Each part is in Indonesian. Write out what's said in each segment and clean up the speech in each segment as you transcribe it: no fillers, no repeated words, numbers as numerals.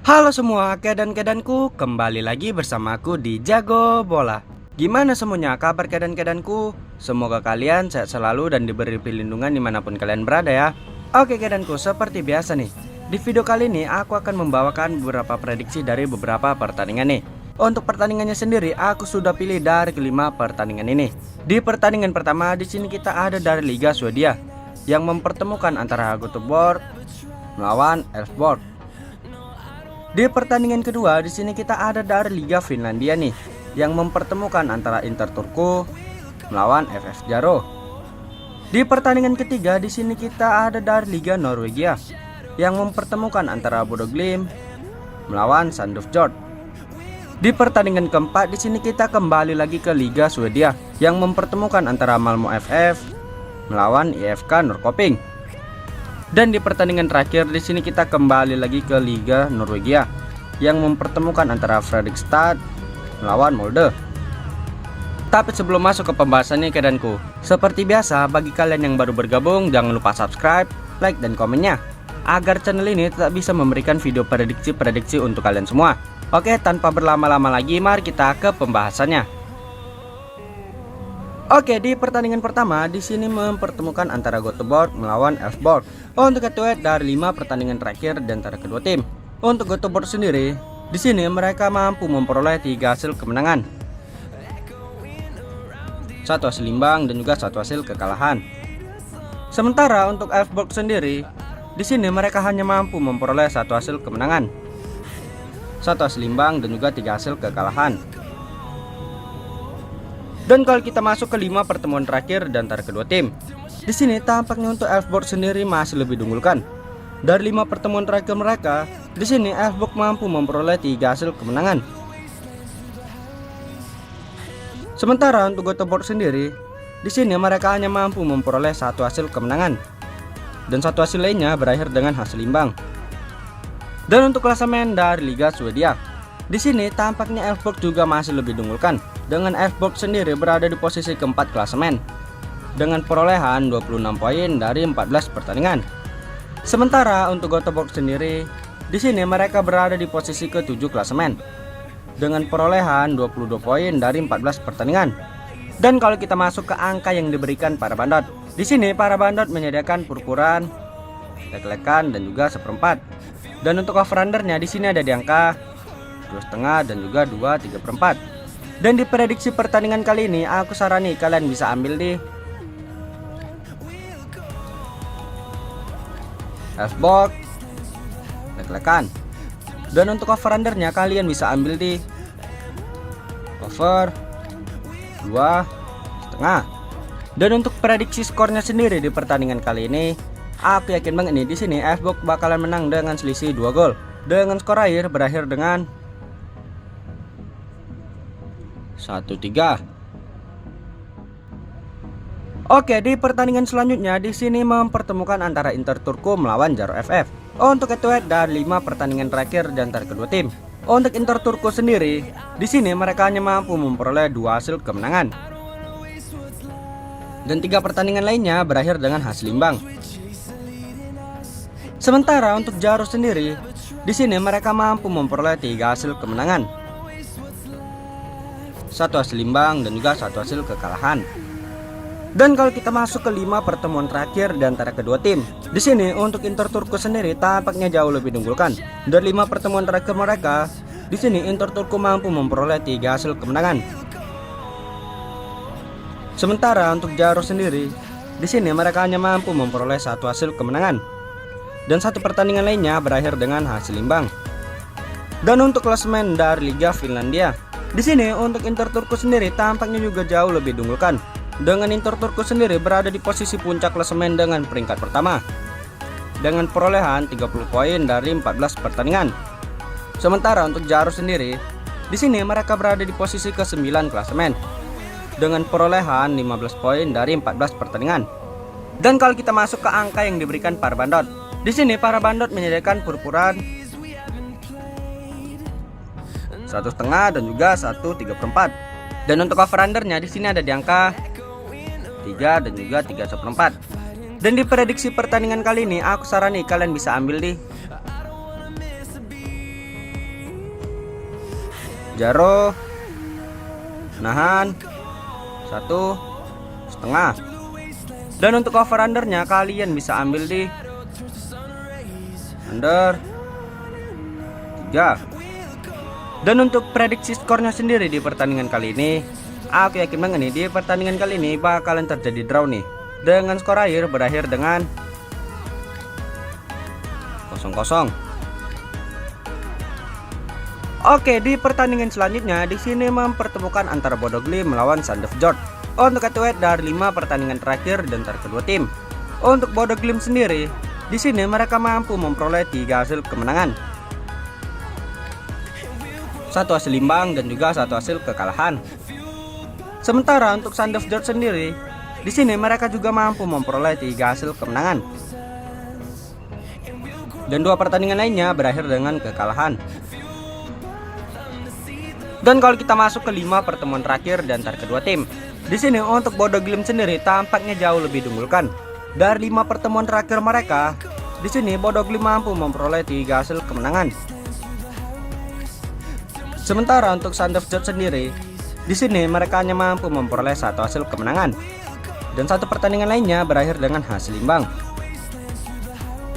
Halo semua, kedan-kedanku, kembali lagi bersamaku di Jago Bola. Gimana semuanya kabar kedan-kedanku? Semoga kalian sehat selalu dan diberi perlindungan dimanapun kalian berada ya. Oke kedanku, seperti biasa nih, di video kali ini aku akan membawakan beberapa prediksi dari beberapa pertandingan nih. Untuk pertandingannya sendiri, aku sudah pilih dari kelima pertandingan ini. Di pertandingan pertama, di sini kita ada dari Liga Swedia yang mempertemukan antara Göteborg melawan Elfsborg. Di pertandingan kedua, di sini kita ada dari Liga Finlandia nih, yang mempertemukan antara Inter Turku melawan FF Jaro. Di pertandingan ketiga, di sini kita ada dari Liga Norwegia, yang mempertemukan antara Bodo Glimt melawan Sandefjord. Di pertandingan keempat, di sini kita kembali lagi ke Liga Swedia, yang mempertemukan antara Malmö FF melawan IFK Norrköping. Dan di pertandingan terakhir di sini kita kembali lagi ke Liga Norwegia yang mempertemukan antara Fredrikstad melawan Molde. Tapi sebelum masuk ke pembahasannya kedanku, seperti biasa bagi kalian yang baru bergabung jangan lupa subscribe, like dan komennya agar channel ini tetap bisa memberikan video prediksi-prediksi untuk kalian semua. Oke, tanpa berlama-lama lagi mari kita ke pembahasannya. Oke, di pertandingan pertama di sini mempertemukan antara Göteborg melawan Elfsborg. Untuk head-to-head dari 5 pertandingan terakhir di antara kedua tim. Untuk Göteborg sendiri, di sini mereka mampu memperoleh 3 hasil kemenangan, 1 hasil imbang dan juga 1 hasil kekalahan. Sementara untuk Elfsborg sendiri, di sini mereka hanya mampu memperoleh 1 hasil kemenangan, 1 hasil imbang dan juga 3 hasil kekalahan. Dan kalau kita masuk ke 5 pertemuan terakhir di antara kedua tim, di sini tampaknya untuk Elfsborg sendiri masih lebih diunggulkan. Dari 5 pertemuan terakhir mereka, di sini Elfsborg mampu memperoleh 3 hasil kemenangan. Sementara untuk Göteborg sendiri, di sini mereka hanya mampu memperoleh 1 hasil kemenangan dan 1 hasil lainnya berakhir dengan hasil imbang. Dan untuk klasemen dari Liga Swedia, di sini tampaknya Elfsborg juga masih lebih diunggulkan, dengan Elfsborg sendiri berada di posisi keempat klasemen dengan perolehan 26 poin dari 14 pertandingan. Sementara untuk Göteborg sendiri, di sini mereka berada di posisi ke-7 klasemen dengan perolehan 22 poin dari 14 pertandingan. Dan kalau kita masuk ke angka yang diberikan para bandot, di sini para bandot menyediakan purpuran, lek-lekan dan juga 1/4. Dan untuk over-undernya di sini ada di angka 2,5 dan juga 2,3/4. Dan di prediksi pertandingan kali ini aku sarani kalian bisa ambil di Elfsborg, lek-lekan. Dan untuk over-undernya kalian bisa ambil di over 2,5. Dan untuk prediksi skornya sendiri di pertandingan kali ini, aku yakin banget nih di sini Elfsborg bakalan menang dengan selisih 2 gol. Dengan skor akhir berakhir dengan 1-3. Oke, di pertandingan selanjutnya di sini mempertemukan antara Inter Turku melawan Jaro FF. Untuk head-to-head dari 5 pertandingan terakhir di antara kedua tim. Untuk Inter Turku sendiri, di sini mereka hanya mampu memperoleh 2 hasil kemenangan dan 3 pertandingan lainnya berakhir dengan hasil imbang. Sementara untuk Jaro sendiri, di sini mereka mampu memperoleh 3 hasil kemenangan, 1 hasil imbang dan juga 1 hasil kekalahan. Dan kalau kita masuk ke 5 pertemuan terakhir di antara kedua tim, di sini untuk Inter Turku sendiri tampaknya jauh lebih diunggulkan. Dari 5 pertemuan terakhir mereka, di sini Inter Turku mampu memperoleh 3 hasil kemenangan. Sementara untuk Jaro sendiri, di sini mereka hanya mampu memperoleh 1 hasil kemenangan dan 1 pertandingan lainnya berakhir dengan hasil imbang. Dan untuk klasemen dari Liga Finlandia, di sini untuk Inter Turku sendiri tampaknya juga jauh lebih diunggulkan. Dengan Inter Turku sendiri berada di posisi puncak klasemen dengan peringkat pertama dengan perolehan 30 poin dari 14 pertandingan. Sementara untuk Jaro sendiri, di sini mereka berada di posisi ke-9 klasemen dengan perolehan 15 poin dari 14 pertandingan. Dan kalau kita masuk ke angka yang diberikan para bandot, di sini para bandot menyediakan purpuran 1,5 dan juga 1,3/4. Dan untuk over-undernya di sini ada di angka 3 dan juga 3,1/4. Dan di prediksi pertandingan kali ini aku sarani kalian bisa ambil di Jaro nahan 1,5. Dan untuk over undernya kalian bisa ambil di under 3. Dan untuk prediksi skornya sendiri di pertandingan kali ini, aku yakin banget nih di pertandingan kali ini bakalan terjadi draw nih, dengan skor akhir berakhir dengan 0-0. Oke, di pertandingan selanjutnya di sini mempertemukan antara Bodo Glimt melawan Sandefjord Fjord untuk head-to-head dari 5 pertandingan terakhir di antara kedua tim. Untuk Bodo Glimt sendiri, di sini mereka mampu memperoleh 3 hasil kemenangan, 1 hasil imbang dan juga 1 hasil kekalahan. Sementara untuk Sandefjord Fjord sendiri, di sini mereka juga mampu memperoleh 3 hasil kemenangan dan 2 pertandingan lainnya berakhir dengan kekalahan. Dan kalau kita masuk ke 5 pertemuan terakhir di antara kedua tim, di sini untuk Bodo Glimt sendiri tampaknya jauh lebih diunggulkan. Dari 5 pertemuan terakhir mereka, di sini Bodo Glimt mampu memperoleh 3 hasil kemenangan. Sementara untuk Sandefjord sendiri, di sini mereka hanya mampu memperoleh 1 hasil kemenangan dan 1 pertandingan lainnya berakhir dengan hasil imbang.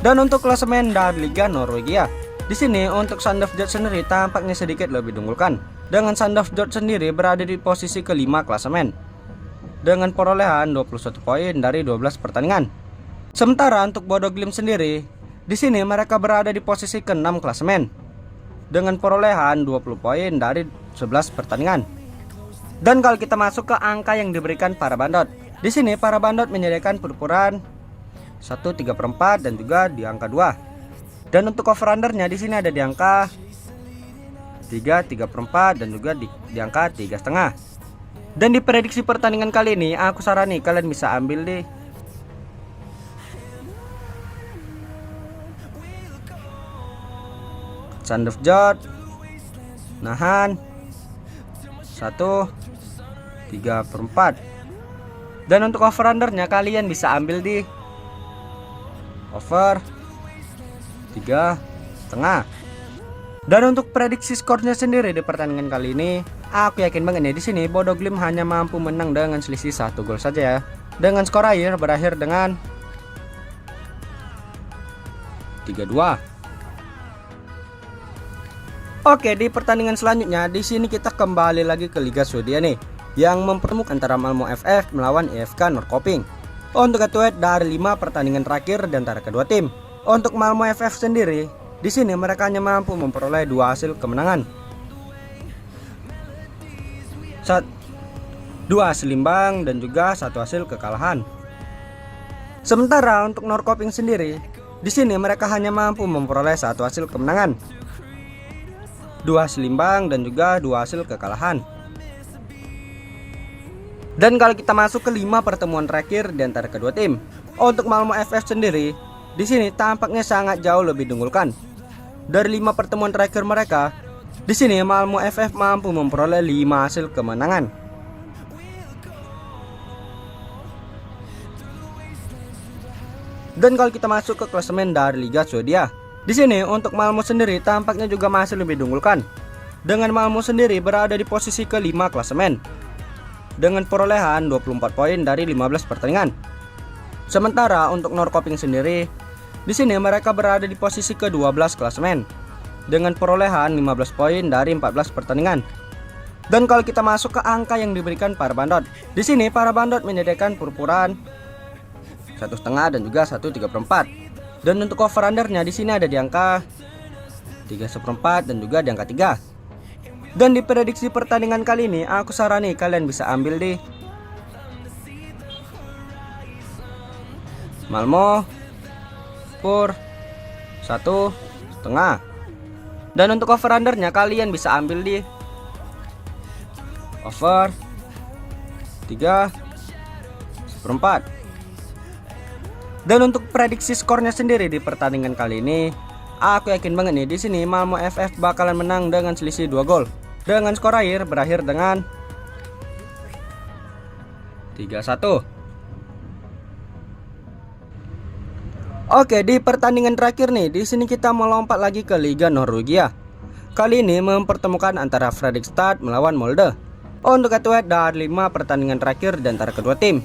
Dan untuk klasemen dari Liga Norwegia, di sini untuk Sandefjord sendiri tampaknya sedikit lebih diunggulkan. Dengan Sandefjord sendiri berada di posisi kelima klasemen dengan perolehan 21 poin dari 12 pertandingan. Sementara untuk Bodo Glimt sendiri, di sini mereka berada di posisi ke-6 klasemen dengan perolehan 20 poin dari 11 pertandingan. Dan kalau kita masuk ke angka yang diberikan para bandot, di sini para bandot menyediakan perupuran 1/3/4 dan juga di angka 2. Dan untuk over undernya di sini ada di angka 3/4 dan juga di angka 3,5. Dan di prediksi pertandingan kali ini aku sarani kalian bisa ambil di Sandefjord nahan 1/3/4. Dan untuk over undernya kalian bisa ambil di over 3,5. Dan untuk prediksi skornya sendiri di pertandingan kali ini, aku yakin banget nih di sini Bodo Glimt hanya mampu menang dengan selisih 1 gol saja ya. Dengan skor akhir berakhir dengan 3-2. Oke, di pertandingan selanjutnya di sini kita kembali lagi ke Liga Swedia nih, yang mempertemukan antara Malmö FF melawan IFK Norrköping. Untuk head-to-head dari 5 pertandingan terakhir di antara kedua tim. Untuk Malmö FF sendiri, di sini mereka hanya mampu memperoleh 2 hasil kemenangan, 2 hasil imbang dan juga 1 hasil kekalahan. Sementara untuk Norrköping sendiri, di sini mereka hanya mampu memperoleh 1 hasil kemenangan, 2 hasil imbang dan juga 2 hasil kekalahan. Dan kalau kita masuk ke 5 pertemuan terakhir di antara kedua tim, untuk Malmö FF sendiri, di sini tampaknya sangat jauh lebih diunggulkan. Dari 5 pertemuan terakhir mereka, di sini Malmö FF mampu memperoleh 5 hasil kemenangan. Dan kalau kita masuk ke klasemen dari Liga Swedia, di sini untuk Malmö sendiri tampaknya juga masih lebih diunggulkan. Dengan Malmö sendiri berada di posisi ke-5 klasemen dengan perolehan 24 poin dari 15 pertandingan. Sementara untuk Norrköping sendiri, di sini mereka berada di posisi ke-12 klasemen dengan perolehan 15 poin dari 14 pertandingan. Dan kalau kita masuk ke angka yang diberikan para bandot, di sini para bandot menyediakan perupuran 1,5 dan juga 1/3/4. Dan untuk over undernya di sini ada di angka 3/4 dan juga di angka 3. Dan di prediksi pertandingan kali ini aku sarani kalian bisa ambil di Malmö per 1,5. Dan untuk over undernya kalian bisa ambil di over 3/4. Dan untuk prediksi skornya sendiri di pertandingan kali ini, aku yakin banget nih di sini Malmö FF bakalan menang dengan selisih 2 gol. Dengan skor akhir berakhir dengan 3-1. Oke, di pertandingan terakhir nih, di sini kita melompat lagi ke Liga Norwegia. kali ini mempertemukan antara Fredrikstad melawan Molde untuk head-to-head dari 5 pertandingan terakhir di antara kedua tim.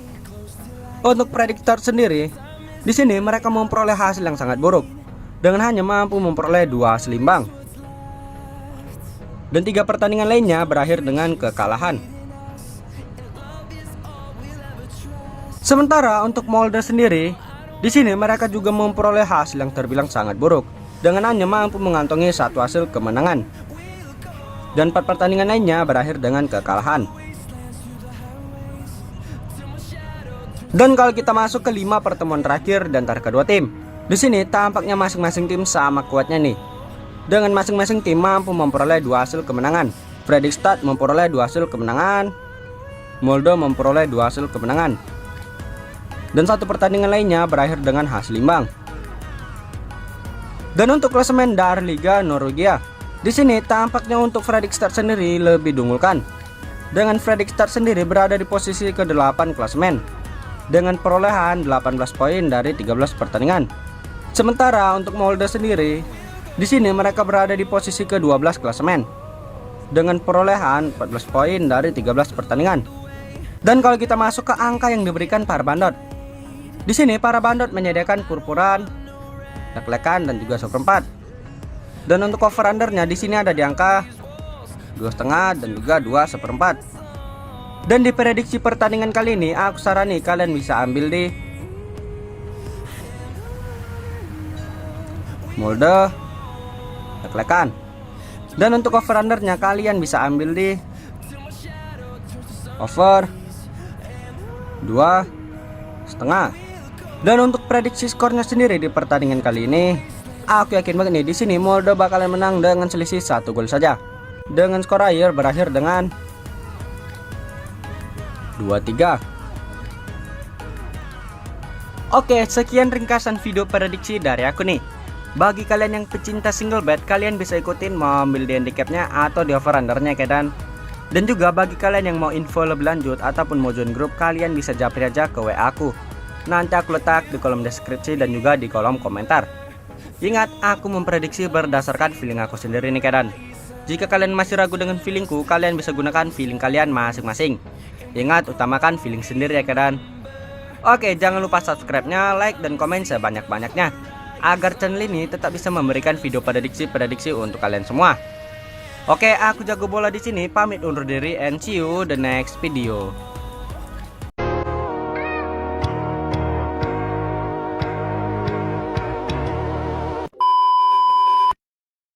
Untuk Fredrikstad sendiri, di sini mereka memperoleh hasil yang sangat buruk dengan hanya mampu memperoleh 2 hasil imbang. Dan 3 pertandingan lainnya berakhir dengan kekalahan. Sementara untuk Molde sendiri, di sini mereka juga memperoleh hasil yang terbilang sangat buruk dengan hanya mampu mengantongi 1 hasil kemenangan. Dan 4 pertandingan lainnya berakhir dengan kekalahan. Dan kalau kita masuk ke 5 pertemuan terakhir di antara kedua tim, di sini tampaknya masing-masing tim sama kuatnya nih. Dengan masing-masing tim mampu memperoleh 2 hasil kemenangan. Fredrikstad memperoleh 2 hasil kemenangan, Molde memperoleh 2 hasil kemenangan. Dan 1 pertandingan lainnya berakhir dengan hasil imbang. Dan untuk klasemen dari Liga Norwegia, di sini tampaknya untuk Fredrikstad sendiri lebih diunggulkan. Dengan Fredrikstad sendiri berada di posisi ke-8 klasemen dengan perolehan 18 poin dari 13 pertandingan. Sementara untuk Molde sendiri, di sini mereka berada di posisi ke-12 klasemen dengan perolehan 14 poin dari 13 pertandingan. Dan kalau kita masuk ke angka yang diberikan para bandot, di sini para bandot menyediakan purpuran, lek-lekan dan juga seperempat. Dan untuk over undernya di sini ada di angka 2,5 dan juga 2 seperempat. Dan di prediksi pertandingan kali ini aku sarani kalian bisa ambil di Molde, lek-lekan. Dan untuk over undernya kalian bisa ambil di over 2,5. Dan untuk prediksi skornya sendiri di pertandingan kali ini, aku yakin banget nih di sini Molde bakalan menang dengan selisih 1 gol saja. Dengan skor akhir berakhir dengan 2-3. Oke, sekian ringkasan video prediksi dari aku nih. Bagi kalian yang pecinta single bet, kalian bisa ikutin mau ambil di handicapnya atau di over undernya kedan. Dan juga bagi kalian yang mau info lebih lanjut ataupun mau join grup, kalian bisa japri aja ke WA aku. Nanti aku letak di kolom deskripsi dan juga di kolom komentar. Ingat, aku memprediksi berdasarkan feeling aku sendiri nih kedan. Jika kalian masih ragu dengan feelingku, kalian bisa gunakan feeling kalian masing-masing. Ingat, utamakan feeling sendiri ya kedan. Oke, jangan lupa subscribe-nya, like dan komen sebanyak-banyaknya agar channel ini tetap bisa memberikan video prediksi-prediksi untuk kalian semua. Oke, aku Jago Bola di sini pamit undur diri and see you the next video.